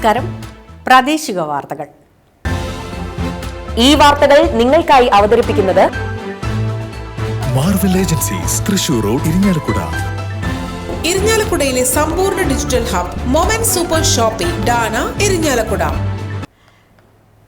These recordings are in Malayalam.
നമസ്കാരം. പ്രാദേശിക വാർത്തകൾ. ഈ വാർത്തകൾ നിങ്ങൾക്കായി അവതരിപ്പിക്കുന്നത് Marvel agencies Thrissur road Irinjalakuda. ഇരിങ്ങാലക്കുടയിലെ സമ്പൂർണ്ണ digital hub moment super shopping ഡാന ഇരിങ്ങാലക്കുട.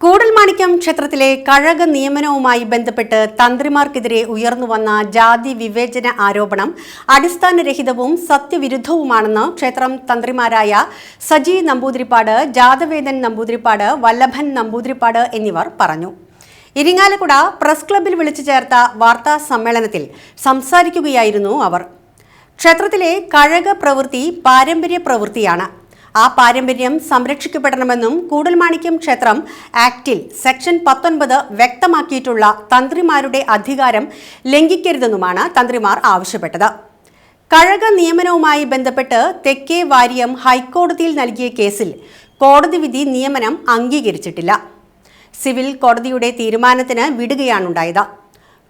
കൂടൽമാണിക്യം ക്ഷേത്രത്തിലെ കഴക നിയമനവുമായി ബന്ധപ്പെട്ട് തന്ത്രിമാർക്കെതിരെ ഉയർന്നുവന്ന ജാതി വിവേചന ആരോപണം അടിസ്ഥാനരഹിതവും സത്യവിരുദ്ധവുമാണെന്ന് ക്ഷേത്രം തന്ത്രിമാരായ സജി നമ്പൂതിരിപ്പാട്, ജാതവേദൻ നമ്പൂതിരിപ്പാട്, വല്ലഭൻ നമ്പൂതിരിപ്പാട് എന്നിവർ പറഞ്ഞു. ഇരിങ്ങാലക്കുട പ്രസ് ക്ലബ്ബിൽ വിളിച്ചു ചേർത്ത വാർത്താ സമ്മേളനത്തിൽ സംസാരിക്കുകയായിരുന്നു അവർ. ക്ഷേത്രത്തിലെ കഴക പ്രവൃത്തി പാരമ്പര്യ പ്രവൃത്തിയാണ്. ആ പാരമ്പര്യം സംരക്ഷിക്കപ്പെടണമെന്നും കൂടൽമാണിക്യം ക്ഷേത്രം ആക്ടിൽ സെക്ഷൻ 19 വ്യക്തമാക്കിയിട്ടുള്ള തന്ത്രിമാരുടെ അധികാരം ലംഘിക്കരുതെന്നുമാണ് തന്ത്രിമാർ ആവശ്യപ്പെട്ടത്. കഴക നിയമനവുമായി ബന്ധപ്പെട്ട് തെക്കേ വാര്യം ഹൈക്കോടതിയിൽ നൽകിയ കേസിൽ കോടതി വിധി നിയമനം അംഗീകരിച്ചിട്ടില്ല. സിവിൽ കോടതിയുടെ തീരുമാനത്തിന് വിടുകയാണുണ്ടായത്.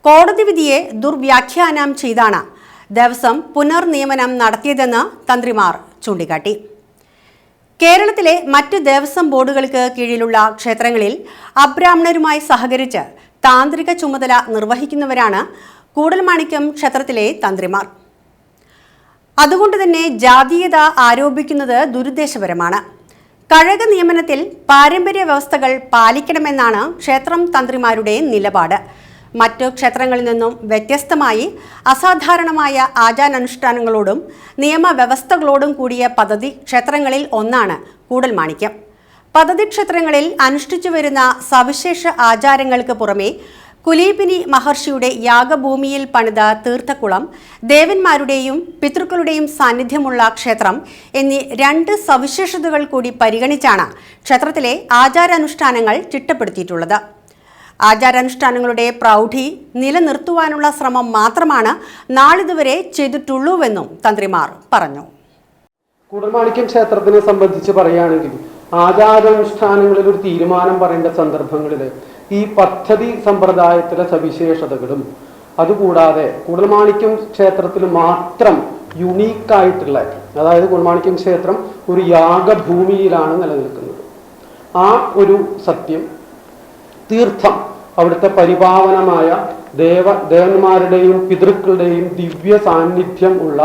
കോടതി വിധിയെ ദുർവ്യാഖ്യാനം ചെയ്താണ് ദേവസ്വം പുനർനിയമനം നടത്തിയതെന്ന് തന്ത്രിമാർ ചൂണ്ടിക്കാട്ടി. കേരളത്തിലെ മറ്റ് ദേവസ്വം ബോർഡുകൾക്ക് കീഴിലുള്ള ക്ഷേത്രങ്ങളിൽ അബ്രാഹ്മണരുമായി സഹകരിച്ച് താന്ത്രിക ചുമതല നിർവഹിക്കുന്നവരാണ് കൂടൽമാണിക്യം ക്ഷേത്രത്തിലെ തന്ത്രിമാർ. അതുകൊണ്ട് തന്നെ ജാതീയത ആരോപിക്കുന്നത് ദുരുദ്ദേശപരമാണ്. കഴക നിയമനത്തിൽ പാരമ്പര്യ വ്യവസ്ഥകൾ പാലിക്കണമെന്നാണ് ക്ഷേത്രം തന്ത്രിമാരുടെ നിലപാട്. മറ്റു ക്ഷേത്രങ്ങളിൽ നിന്നും വ്യത്യസ്തമായി അസാധാരണമായ ആചാരാനുഷ്ഠാനങ്ങളോടും നിയമവ്യവസ്ഥകളോടും കൂടിയ പദ്ധതി ക്ഷേത്രങ്ങളിൽ ഒന്നാണ് കൂടൽമാണിക്യം. പദ്ധതി ക്ഷേത്രങ്ങളിൽ അനുഷ്ഠിച്ചു വരുന്ന സവിശേഷ ആചാരങ്ങൾക്ക് പുറമെ കുലീപിനി മഹർഷിയുടെ യാഗഭൂമിയിൽ പണിത തീർത്ഥക്കുളം, ദേവന്മാരുടെയും പിതൃക്കളുടെയും സാന്നിധ്യമുള്ള ക്ഷേത്രം എന്നീ 2 സവിശേഷതകൾ കൂടി പരിഗണിച്ചാണ് ക്ഷേത്രത്തിലെ ആചാരാനുഷ്ഠാനങ്ങൾ ചിട്ടപ്പെടുത്തിയിട്ടുള്ളത്. ആചാരാനുഷ്ഠാനങ്ങളുടെ പ്രൗഢി നിലനിർത്തുവാനുള്ള ശ്രമം മാത്രമാണ് നാളിതുവരെ ചെയ്തിട്ടുള്ളൂവെന്നും തന്ത്രിമാർ പറഞ്ഞു. കൂടൽമാണിക്യം ക്ഷേത്രത്തിനെ സംബന്ധിച്ച് പറയുകയാണെങ്കിൽ ആചാരാനുഷ്ഠാനങ്ങളിൽ ഒരു തീരുമാനം പറയേണ്ട സന്ദർഭങ്ങളിൽ ഈ പദ്ധതി സമ്പ്രദായത്തിലെ സവിശേഷതകളും അതുകൂടാതെ കൂടൽമാണിക്യം ക്ഷേത്രത്തിൽ മാത്രം യുണീക്കായിട്ടുള്ള, അതായത് കൂടൽമാണിക്യം ക്ഷേത്രം ഒരു യാഗഭൂമിയിലാണ് നിലനിൽക്കുന്നത്. ആ ഒരു സത്യം, തീർത്ഥം, അവിടുത്തെ പരിപാവനമായ ദേവന്മാരുടെയും പിതൃക്കളുടെയും ദിവ്യ സാന്നിധ്യം ഉള്ള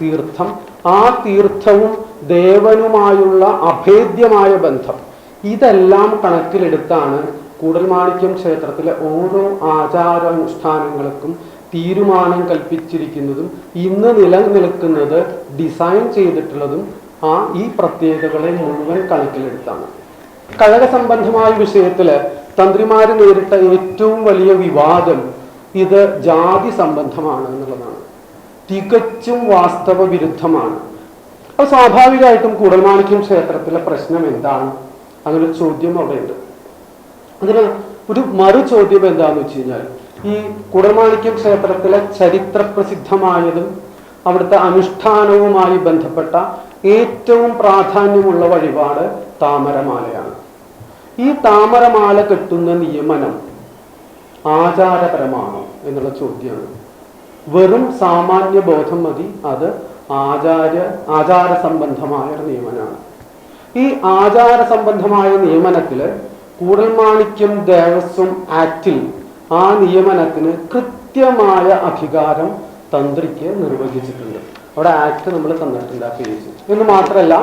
തീർത്ഥം, ആ തീർത്ഥവും ദേവനുമായുള്ള അഭേദ്യമായ ബന്ധം, ഇതെല്ലാം കണക്കിലെടുത്താണ് കൂടൽമാണിക്യം ക്ഷേത്രത്തിലെ ഓരോ ആചാരാനുഷ്ഠാനങ്ങൾക്കും തീരുമാനം കൽപ്പിച്ചിരിക്കുന്നതും ഇന്ന് നിലനിൽക്കുന്നത് ഡിസൈൻ ചെയ്തിട്ടുള്ളതും ഈ പ്രത്യേകതകളെ മുഴുവൻ കണക്കിലെടുത്താണ്. കഴക സംബന്ധമായ വിഷയത്തിൽ തന്ത്രിമാർ നേരിട്ട ഏറ്റവും വലിയ വിവാദം ഇത് ജാതി സംബന്ധമാണ് എന്നുള്ളതാണ്. തികച്ചും വാസ്തവ വിരുദ്ധമാണ്. അപ്പോൾ സ്വാഭാവികമായിട്ടും കൂടൽമാണിക്യം ക്ഷേത്രത്തിലെ പ്രശ്നം എന്താണ്? അങ്ങനെ ഒരു ചോദ്യം അവിടെ ഉണ്ട്. അതിന് ഒരു മറു ചോദ്യം എന്താണെന്ന് വെച്ച് കഴിഞ്ഞാൽ, ഈ കൂടൽമാണിക്യം ക്ഷേത്രത്തിലെ ചരിത്ര പ്രസിദ്ധമായതും അവിടുത്തെ അനുഷ്ഠാനവുമായി ബന്ധപ്പെട്ട ഏറ്റവും പ്രാധാന്യമുള്ള വഴിപാട് താമരമാലയാണ്. ഈ താമരമാല കെട്ടുന്ന നിയമനം ആചാരപരമാണോ എന്നുള്ള ചോദ്യമാണ്. വെറും സാമാന്യ ബോധം മതി, അത് ആചാര സംബന്ധമായ ഒരു നിയമനമാണ്. ഈ ആചാര സംബന്ധമായ നിയമനത്തിൽ കൂടൽമാണിക്യം ദേവസ്വം ആക്ടിൽ ആ നിയമനത്തിന് കൃത്യമായ അധികാരം തന്ത്രിക്ക് നിർവഹിച്ചിട്ടുണ്ട്. അവിടെ ആക്ട് നമ്മൾ തന്നിട്ടുണ്ട്, ആ പേജ്. എന്ന് മാത്രമല്ല,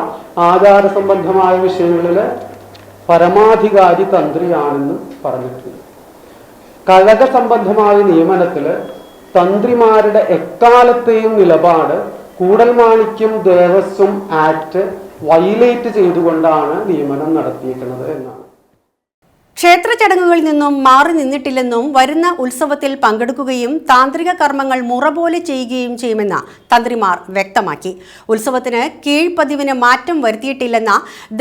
ആചാര സംബന്ധമായ വിഷയങ്ങളിൽ പരമാധികാരി തന്ത്രിയാണെന്ന് പറഞ്ഞിട്ടുണ്ട്. കഴക സംബന്ധമായ നിയമനത്തിൽ തന്ത്രിമാരുടെ എക്കാലത്തെയും നിലപാട് കൂടൽമാണിക്യം ദേവസ്വം ആക്ട് വയലേറ്റ് ചെയ്തുകൊണ്ടാണ് നിയമനം നടത്തിയിരിക്കുന്നത് എന്നാണ്. ക്ഷേത്ര ചടങ്ങുകളിൽ നിന്നും മാറി നിന്നിട്ടില്ലെന്നും വരുന്ന ഉത്സവത്തിൽ പങ്കെടുക്കുകയും താന്ത്രിക കർമ്മങ്ങൾ മുറ പോലെ ചെയ്യുകയും ചെയ്യുമെന്ന് തന്ത്രിമാർ വ്യക്തമാക്കി. ഉത്സവത്തിന് കീഴ്പതിവിന് മാറ്റം വരുത്തിയിട്ടില്ലെന്ന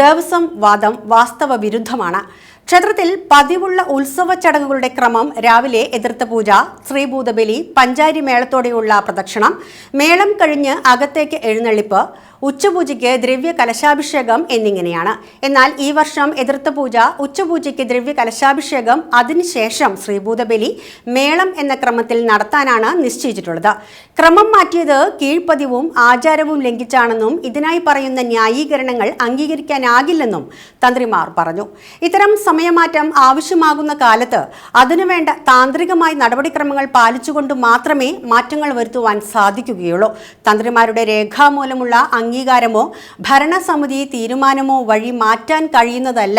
ദേവസ്വം വാദം വാസ്തവ വിരുദ്ധമാണ്. ക്ഷേത്രത്തിൽ പതിവുള്ള ഉത്സവ ചടങ്ങുകളുടെ ക്രമം രാവിലെ എതിർത്ത പൂജ, ശ്രീഭൂതബലി, പഞ്ചാരി മേളത്തോടെയുള്ള പ്രദക്ഷിണം, മേളം കഴിഞ്ഞ് അകത്തേക്ക് എഴുന്നള്ളിപ്പ്, ഉച്ചപൂജയ്ക്ക് ദ്രവ്യ കലശാഭിഷേകം എന്നിങ്ങനെയാണ്. എന്നാൽ ഈ വർഷം എതിർത്ത പൂജ, ഉച്ചപൂജയ്ക്ക് ദ്രവ്യ കലശാഭിഷേകം, അതിനുശേഷം ശ്രീഭൂതബലി, മേളം എന്ന ക്രമത്തിൽ നടത്താനാണ് നിശ്ചയിച്ചിട്ടുള്ളത്. ക്രമം മാറ്റിയത് കീഴ്പ്പതിവും ആചാരവും ലംഘിച്ചാണെന്നും ഇതിനായി പറയുന്ന ന്യായീകരണങ്ങൾ അംഗീകരിക്കാനാകില്ലെന്നും തന്ത്രിമാർ പറഞ്ഞു. ഇത്തരം സമയമാറ്റം ആവശ്യമാകുന്ന കാലത്ത് അതിനുവേണ്ട താന്ത്രികമായ നടപടിക്രമങ്ങൾ പാലിച്ചുകൊണ്ട് മാത്രമേ മാറ്റങ്ങൾ വരുത്തുവാൻ സാധിക്കുകയുള്ളൂ. തന്ത്രിമാരുടെ രേഖാമൂലമുള്ള അംഗീകാരമോ ഭരണസമിതി തീരുമാനമോ വഴി മാറ്റാൻ കഴിയുന്നതല്ല.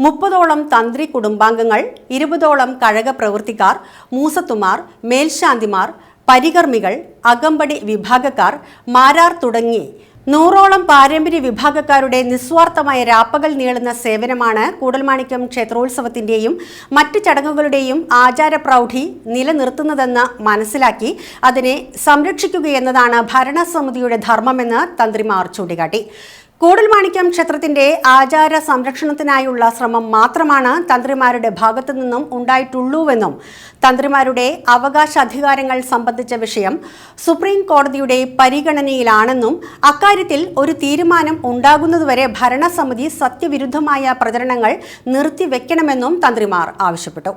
30ഓളം തന്ത്രി കുടുംബാംഗങ്ങൾ, 20ഓളം കഴക പ്രവൃത്തിക്കാർ, മൂസത്തുമാർ, മേൽശാന്തിമാർ, പരികർമ്മികൾ, അകമ്പടി വിഭാഗക്കാർ, മാരാർ തുടങ്ങി 100ഓളം പാരമ്പര്യ വിഭാഗക്കാരുടെ നിസ്വാർത്ഥമായ രാപ്പകൽ നീളുന്ന സേവനമാണ് കൂടൽമാണിക്യം ക്ഷേത്രോത്സവത്തിന്റെയും മറ്റ് ചടങ്ങുകളുടെയും ആചാരപ്രൗഢി നിലനിർത്തുന്നതെന്ന് മനസ്സിലാക്കി അതിനെ സംരക്ഷിക്കുകയെന്നതാണ് ഭരണസമിതിയുടെ ധർമ്മമെന്ന് തന്ത്രിമാർ ചൂണ്ടിക്കാട്ടി. കൂടൽമാണിക്യം ക്ഷേത്രത്തിന്റെ ആചാര സംരക്ഷണത്തിനായുള്ള ശ്രമം മാത്രമാണ് തന്ത്രിമാരുടെ ഭാഗത്തു നിന്നും ഉണ്ടായിട്ടുള്ളൂവെന്നും തന്ത്രിമാരുടെ അവകാശാധികാരങ്ങൾ സംബന്ധിച്ച വിഷയം സുപ്രീം കോടതിയുടെ പരിഗണനയിലാണെന്നും അക്കാര്യത്തിൽ ഒരു തീരുമാനം ഉണ്ടാകുന്നതുവരെ ഭരണസമിതി സത്യവിരുദ്ധമായ പ്രചരണങ്ങൾ നിർത്തിവെക്കണമെന്നും തന്ത്രിമാർ ആവശ്യപ്പെട്ടു.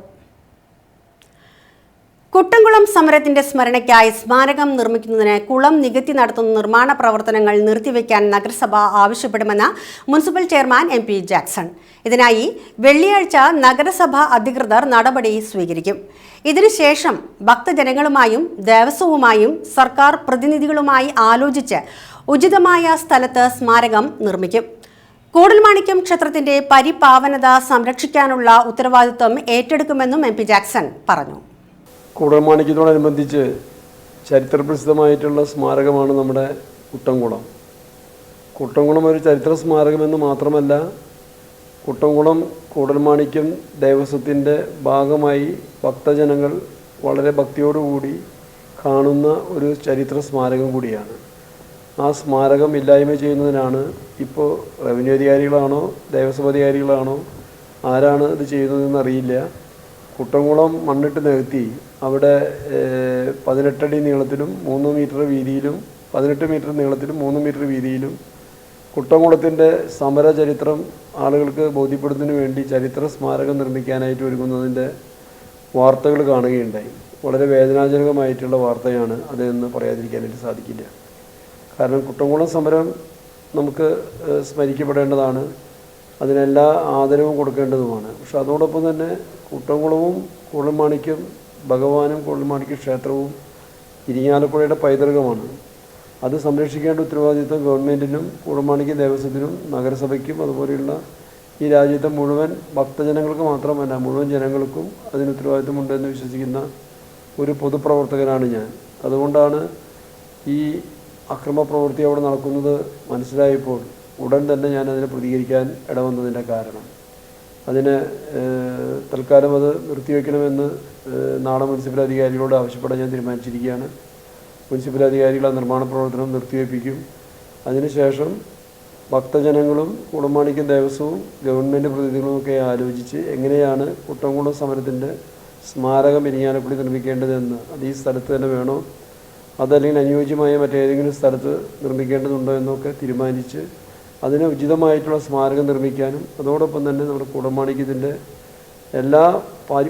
കുട്ടംകുളം സമരത്തിന്റെ സ്മരണയ്ക്കായി സ്മാരകം നിർമ്മിക്കുന്നതിന് കുളം നികത്തി നടത്തുന്ന നിർമ്മാണ പ്രവർത്തനങ്ങൾ നിർത്തിവെക്കാൻ നഗരസഭ ആവശ്യപ്പെടുമെന്ന് മുനിസിപ്പൽ ചെയർമാൻ MP ജാക്സൺ. ഇതിനായി വെള്ളിയാഴ്ച നഗരസഭ അധികൃതർ നടപടി സ്വീകരിക്കും. ഇതിനുശേഷം ഭക്തജനങ്ങളുമായും ദേവസ്വവുമായും സർക്കാർ പ്രതിനിധികളുമായി ആലോചിച്ച് ഉചിതമായ സ്ഥലത്ത് സ്മാരകം നിർമ്മിക്കും. കൂടൽമാണിക്യം ക്ഷേത്രത്തിന്റെ പരിപാവനത സംരക്ഷിക്കാനുള്ള ഉത്തരവാദിത്വം ഏറ്റെടുക്കുമെന്നും MP ജാക്സൺ പറഞ്ഞു. കൂടൽമാണിക്യത്തോടനുബന്ധിച്ച് ചരിത്രപ്രസിദ്ധമായിട്ടുള്ള സ്മാരകമാണ് നമ്മുടെ കുട്ടംകുളം. കുട്ടംകുളം ഒരു ചരിത്ര സ്മാരകമെന്ന് മാത്രമല്ല, കുട്ടംകുളം കൂടൽമാണിക്യം ദേവസ്വത്തിൻ്റെ ഭാഗമായി ഭക്തജനങ്ങൾ വളരെ ഭക്തിയോടുകൂടി കാണുന്ന ഒരു ചരിത്ര സ്മാരകം കൂടിയാണ്. ആ സ്മാരകം ഇല്ലായ്മ ചെയ്യുന്നതിനാണ് ഇപ്പോൾ റവന്യൂ അധികാരികളാണോ ദേവസ്വം അധികാരികളാണോ ആരാണ് ഇത് ചെയ്യുന്നതെന്ന് അറിയില്ല. കുട്ടംകുളം മണ്ണിട്ട് നികത്തി അവിടെ 18 അടി നീളത്തിലും 3 മീറ്റർ വീതിയിലും 18 മീറ്റർ നീളത്തിലും 3 മീറ്റർ വീതിയിലും കുട്ടംകുളത്തിൻ്റെ സമരചരിത്രം ആളുകൾക്ക് ബോധ്യപ്പെടുന്നതിന് വേണ്ടി ചരിത്ര സ്മാരകം നിർമ്മിക്കാനായിട്ട് ഒരുങ്ങുന്നതിൻ്റെ വാർത്തകൾ കാണുകയുണ്ടായി. വളരെ വേദനാജനകമായിട്ടുള്ള വാർത്തയാണ് അതെന്ന് പറയാതിരിക്കാനായിട്ട് സാധിക്കില്ല. കാരണം കുട്ടംകുളം സമരം നമുക്ക് സ്മരിക്കപ്പെടേണ്ടതാണ്, അതിനെല്ലാ ആദരവും കൊടുക്കേണ്ടതുമാണ്. പക്ഷെ അതോടൊപ്പം തന്നെ കുട്ടംകുളവും കൂടൽമാണിക്യം ഭഗവാനും കൂടൽമാണിക്യ ക്ഷേത്രവും ഇരിങ്ങാലക്കുടയുടെ പൈതൃകമാണ്. അത് സംരക്ഷിക്കേണ്ട ഉത്തരവാദിത്വം ഗവൺമെൻറ്റിനും കൂടൽമാണിക്യം ദേവസ്വത്തിനും നഗരസഭയ്ക്കും അതുപോലെയുള്ള ഈ രാജ്യത്തെ മുഴുവൻ ഭക്തജനങ്ങൾക്ക് മാത്രമല്ല മുഴുവൻ ജനങ്ങൾക്കും അതിന് ഉത്തരവാദിത്വമുണ്ടെന്ന് വിശ്വസിക്കുന്ന ഒരു പൊതുപ്രവർത്തകനാണ് ഞാൻ. അതുകൊണ്ടാണ് ഈ അക്രമ പ്രവൃത്തി അവിടെ നടക്കുന്നത് മനസ്സിലായപ്പോൾ ഉടൻ തന്നെ ഞാനതിനെ പ്രതികരിക്കാൻ ഇടവന്നതിൻ്റെ കാരണം. അതിന് തൽക്കാലം അത് നിർത്തിവെക്കണമെന്ന് നാളെ മുനിസിപ്പൽ അധികാരികളോട് ആവശ്യപ്പെടാൻ ഞാൻ തീരുമാനിച്ചിരിക്കുകയാണ്. മുനിസിപ്പൽ അധികാരികൾ ആ നിർമ്മാണ പ്രവർത്തനം നിർത്തിവെപ്പിക്കും. അതിനുശേഷം ഭക്തജനങ്ങളും കൂടൽമാണിക്യം ദേവസ്വവും ഗവൺമെൻറ് പ്രതിനിധികളുമൊക്കെ ആലോചിച്ച് എങ്ങനെയാണ് കുട്ടംകുളം സമരത്തിൻ്റെ സ്മാരകം ഇരിങ്ങാലക്കുടി നിർമ്മിക്കേണ്ടതെന്ന്, അത് ഈ സ്ഥലത്ത് തന്നെ വേണോ അതല്ലെങ്കിൽ അനുയോജ്യമായ മറ്റേതെങ്കിലും സ്ഥലത്ത് നിർമ്മിക്കേണ്ടതുണ്ടോ എന്നൊക്കെ തീരുമാനിച്ച് അതിന് ഉചിതമായിട്ടുള്ള സ്മാരകം നിർമ്മിക്കാനും അതോടൊപ്പം തന്നെ നമ്മുടെ കൂടൽമാണിക്യത്തിൻ്റെ എല്ലാ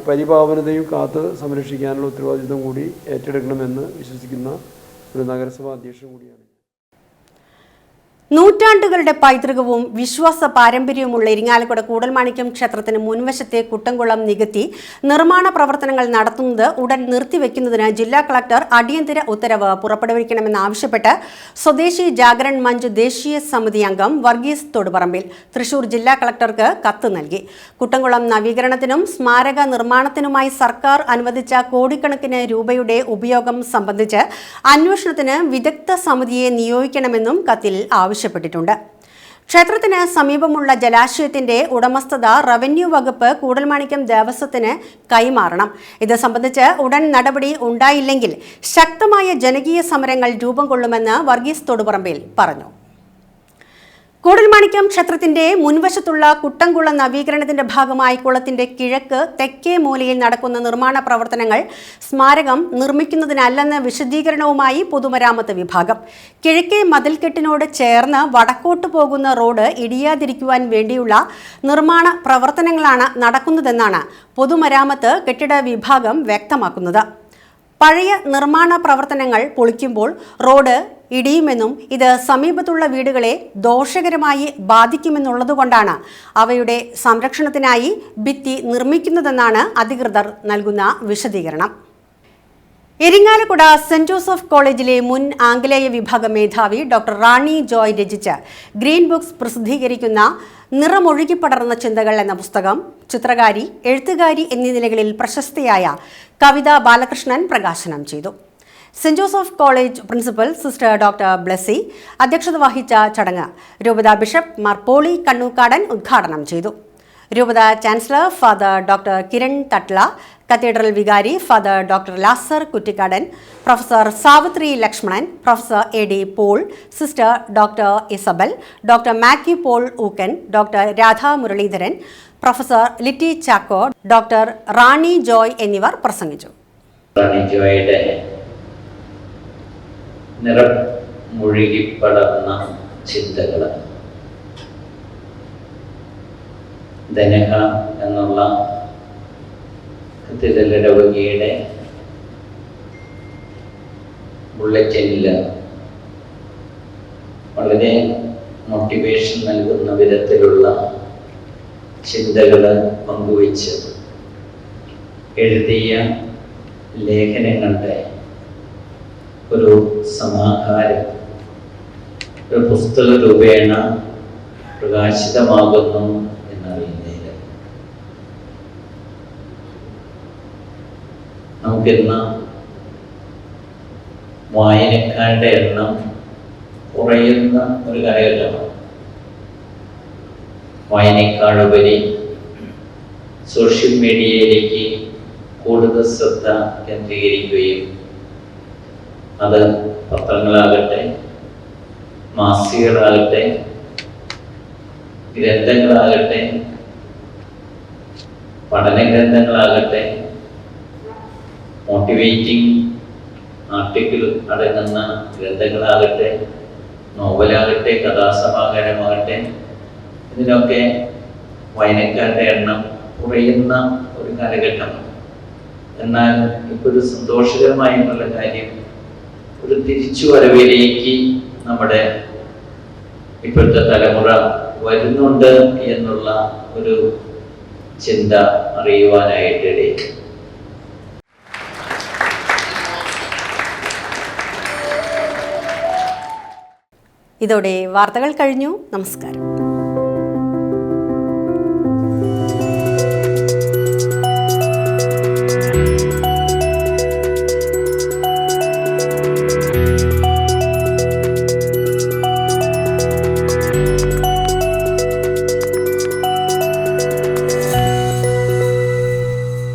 പരിപാവനതയും കാത്ത് സംരക്ഷിക്കാനുള്ള ഉത്തരവാദിത്വം കൂടി ഏറ്റെടുക്കണമെന്ന് വിശ്വസിക്കുന്ന ഒരു നഗരസഭാ അധ്യക്ഷൻ കൂടിയാണ്. നൂറ്റാണ്ടുകളുടെ പൈതൃകവും വിശ്വാസ പാരമ്പര്യവുമുള്ള ഇരിങ്ങാലക്കുട കൂടൽമാണിക്യം ക്ഷേത്രത്തിന് മുൻവശത്തെ കുട്ടംകുളം നികത്തി നിർമ്മാണ പ്രവർത്തനങ്ങൾ നടത്തുന്നത് ഉടൻ നിർത്തിവെക്കുന്നതിന് ജില്ലാ കളക്ടർ അടിയന്തര ഉത്തരവ് പുറപ്പെടുവിക്കണമെന്നാവശ്യപ്പെട്ട് സ്വദേശി ജാഗരൺ മഞ്ച് ദേശീയ സമിതി അംഗം വർഗീസ് തൊടുപറമ്പിൽ തൃശൂർ ജില്ലാ കളക്ടർക്ക് കത്ത് നൽകി. കുട്ടംകുളം നവീകരണത്തിനും സ്മാരക നിർമ്മാണത്തിനുമായി സർക്കാർ അനുവദിച്ച കോടിക്കണക്കിന് രൂപയുടെ ഉപയോഗം സംബന്ധിച്ച് അന്വേഷണത്തിന് വിദഗ്ധ സമിതിയെ നിയോഗിക്കണമെന്നും കത്തിൽ ആവശ്യപ്പെട്ടിട്ടുണ്ട്. ക്ഷേത്രത്തിന് സമീപമുള്ള ജലാശയത്തിന്റെ ഉടമസ്ഥത റവന്യൂ വകുപ്പ് കൂടൽമാണിക്യം ദേവസ്വത്തിന് കൈമാറണം. ഇത് സംബന്ധിച്ച് ഉടൻ നടപടി ഉണ്ടായില്ലെങ്കിൽ ശക്തമായ ജനകീയ സമരങ്ങൾ രൂപം കൊള്ളുമെന്ന് വർഗീസ് തൊടുപറമ്പിൽ പറഞ്ഞു. കൂടൽമാണിക്യം ക്ഷേത്രത്തിന്റെ മുൻവശത്തുള്ള കുട്ടംകുളം നവീകരണത്തിന്റെ ഭാഗമായി കുളത്തിന്റെ കിഴക്ക് തെക്കേ മൂലയിൽ നടക്കുന്ന നിർമ്മാണ പ്രവർത്തനങ്ങൾ സ്മാരകം നിർമ്മിക്കുന്നതിനല്ലെന്ന വിശദീകരണവുമായി പൊതുമരാമത്ത് വിഭാഗം. കിഴക്കേ മതിൽക്കെട്ടിനോട് ചേർന്ന് വടക്കോട്ട് പോകുന്ന റോഡ് ഇടിയാതിരിക്കുവാൻ വേണ്ടിയുള്ള നിർമ്മാണ പ്രവർത്തനങ്ങളാണ് നടക്കുന്നതെന്നാണ് പൊതുമരാമത്ത് കെട്ടിട വിഭാഗം വ്യക്തമാക്കുന്നത്. പഴയ നിർമ്മാണ പ്രവർത്തനങ്ങൾ പൊളിക്കുമ്പോൾ റോഡ് ഇടിയുമെന്നും ഇത് സമീപത്തുള്ള വീടുകളെ ദോഷകരമായി ബാധിക്കുമെന്നുള്ളതുകൊണ്ടാണ് അവയുടെ സംരക്ഷണത്തിനായി ഭിത്തി നിർമ്മിക്കുന്നതെന്നാണ് അധികൃതർ നൽകുന്ന വിശദീകരണം. ഇരിങ്ങാലക്കുട സെന്റ് ജോസഫ് കോളേജിലെ മുൻ ആംഗലേയ വിഭാഗ മേധാവി ഡോക്ടർ റാണി ജോയ് രചിച്ച് ഗ്രീൻ ബുക്സ് പ്രസിദ്ധീകരിക്കുന്ന നിറമൊഴുകിപ്പടർന്ന ചിന്തകൾ എന്ന പുസ്തകം ചിത്രകാരി, എഴുത്തുകാരി എന്നീ നിലകളിൽ പ്രശസ്തയായ കവിത ബാലകൃഷ്ണൻ പ്രകാശനം ചെയ്തു. Saint Joseph college principal sister doctor Blessy അധ്യക്ഷത വഹിച്ച ചടങ്ങ് രൂപത ബിഷപ്പ് മാർ പോളി കണ്ണൂക്കാടൻ ഉദ്ഘാടനം ചെയ്തു. രൂപത chancellor father doctor Kiran Thattla, cathedral വികാരി father doctor Lazar Kuttikadan, professor Savithri Lakshmanan, professor A D Paul, sister doctor Isabel, doctor Mathew Paul Ookken, doctor Radha Muraleedharan, professor Litty Chacko, doctor Rani Joy എന്നിവർ പ്രസംഗിച്ചു. റാണി ജോയുടെ നിറമൊഴുകിപ്പടർന്ന ചിന്തകൾ ധനക എന്നുള്ള കത്തീഡ്രൽ ബുള്ളറ്റിനിൽ വളരെ മോട്ടിവേഷൻ നൽകുന്ന വിധത്തിലുള്ള ചിന്തകൾ പങ്കുവച്ച് എഴുതിയ ലേഖനങ്ങളുടെ ഒരു സമാഹാരം ഒരു പുസ്തക രൂപേണ പ്രകാശിതമാകുന്നു എന്നറിയുന്നതിൽ നമുക്കിന്ന് വായനക്കാരുടെ എണ്ണം കുറയുന്ന ഒരു കാലഘട്ടമാണ്. വായനക്കാളുപരി സോഷ്യൽ മീഡിയയിലേക്ക് കൂടുതൽ ശ്രദ്ധ കേന്ദ്രീകരിക്കുകയും അത് പത്രങ്ങളാകട്ടെ, മാസികകളാകട്ടെ, ഗ്രന്ഥങ്ങളാകട്ടെ, പഠനഗ്രന്ഥങ്ങളാകട്ടെ, മോട്ടിവേറ്റിംഗ് ആർട്ടിക്കിൾ അടങ്ങുന്ന ഗ്രന്ഥങ്ങളാകട്ടെ, നോവലാകട്ടെ, കഥാസമാഹാരമാകട്ടെ, ഇതിനൊക്കെ വായനക്കാരുടെ എണ്ണം കുറയുന്ന ഒരു കാലഘട്ടമാണ്. എന്നാൽ ഇപ്പോൾ ഒരു സന്തോഷകരമായിട്ടുള്ള കാര്യം, ഒരു തിരിച്ചുവരവിലേക്ക് നമ്മുടെ ഇപ്പോഴത്തെ തലമുറ വരുന്നുണ്ട് എന്നുള്ള ഒരു ചിന്ത അറിയുവാനായിട്ടിടയിൽ. ഇതോടെ വാർത്തകൾ കഴിഞ്ഞു. നമസ്കാരം.